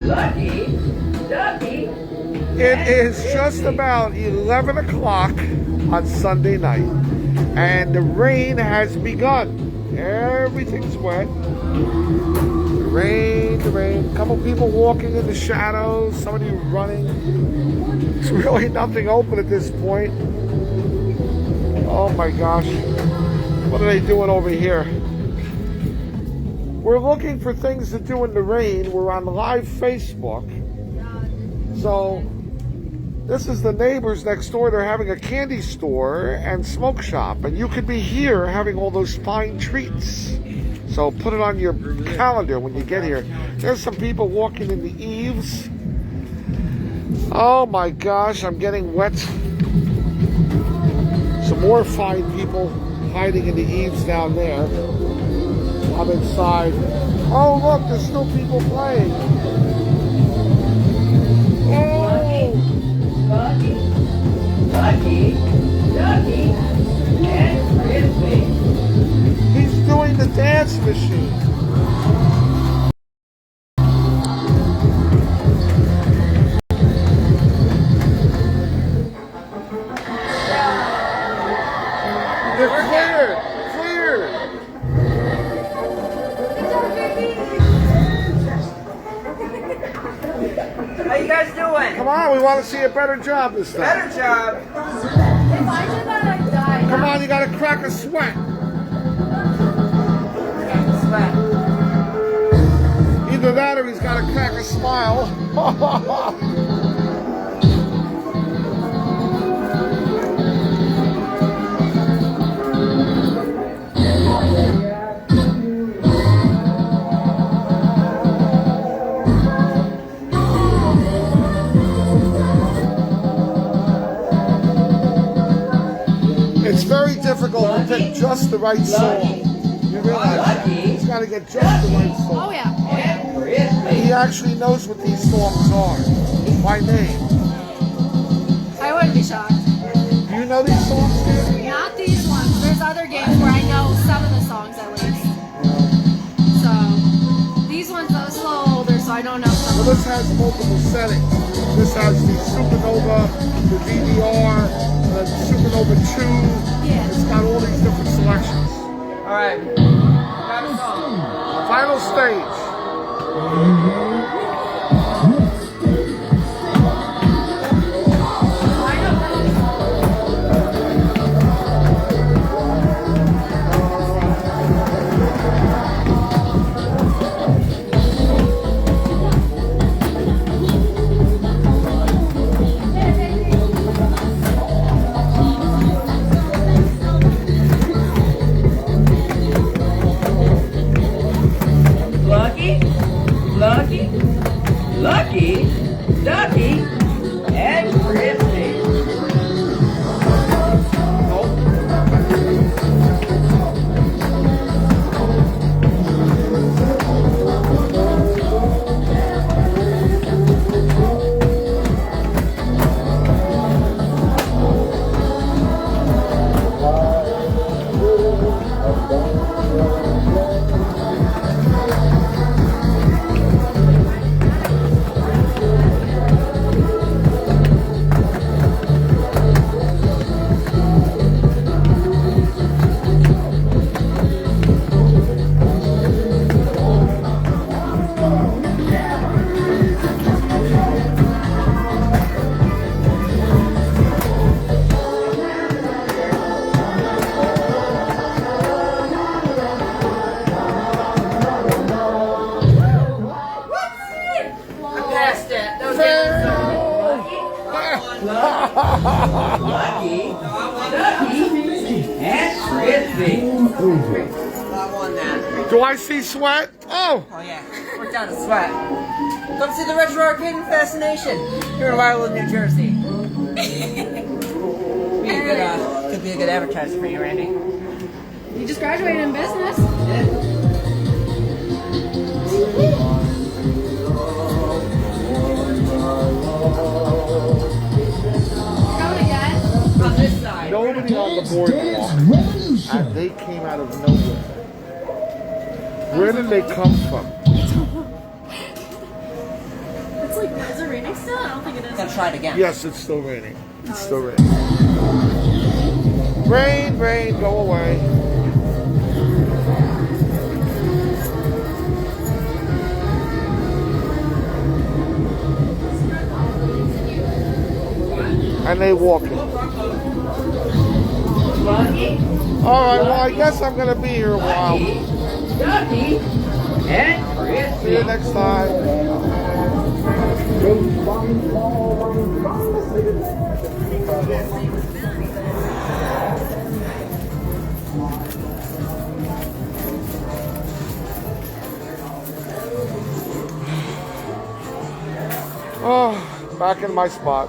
Lucky Ducky. It is just about 11 o'clock on Sunday night, and the rain has begun. Everything's wet. The rain. A couple people walking in the shadows, somebody running. There's really nothing open at this point. Oh my gosh. What are they doing over here? We're looking for things to do in the rain. We're on live Facebook. So this is the neighbors next door. They're having a candy store and smoke shop. And you could be here having all those fine treats. So put it on your calendar when you get here. There's some people walking in the eaves. Oh my gosh, I'm getting wet. Some more fine people hiding in the eaves down there. I'm inside. Oh look, there's still people playing. Oh! Lucky Ducky and Frisbee. He's doing the dance machine. They're cleared. How you guys doing? Come on, we want to see a better job this time. Better job. If I did that, I'd die. Come on, you got to crack a sweat. Sweat. Either that or he's got to crack a smile. It's very difficult to pick just the right song. You realize he's got to get just the right song. Oh yeah. And he actually knows what these songs are by name. I wouldn't be shocked. Do you know these songs, dude? Not these ones. There's other games where I know some of the songs at least. So these ones are a little older, so I don't know some Well, of this has multiple settings. This has the Supernova, the VDR, the Supernova 2. Yeah. It's got all these different selections. All right. Final stage. Lucky Ducky and Frisbee. Lucky Ducky and Frisbee. I won that. Do I see sweat? Oh! Oh yeah, worked out a sweat. Come see the Retro Arcade and Fascination here in Wildwood, New Jersey. Could be a good advertiser for you, Randy. You just graduated in business. Come again. On this side. Nobody on the boardwalk, and they came out of nowhere. Where did they come from? like, is it raining still? I don't think it is. Gotta try it again. Yes, it's still raining. It's still raining. Rain, rain, go away. And they walking. All right, well, I guess I'm going to be here a while. See you next time. Oh, back in my spot.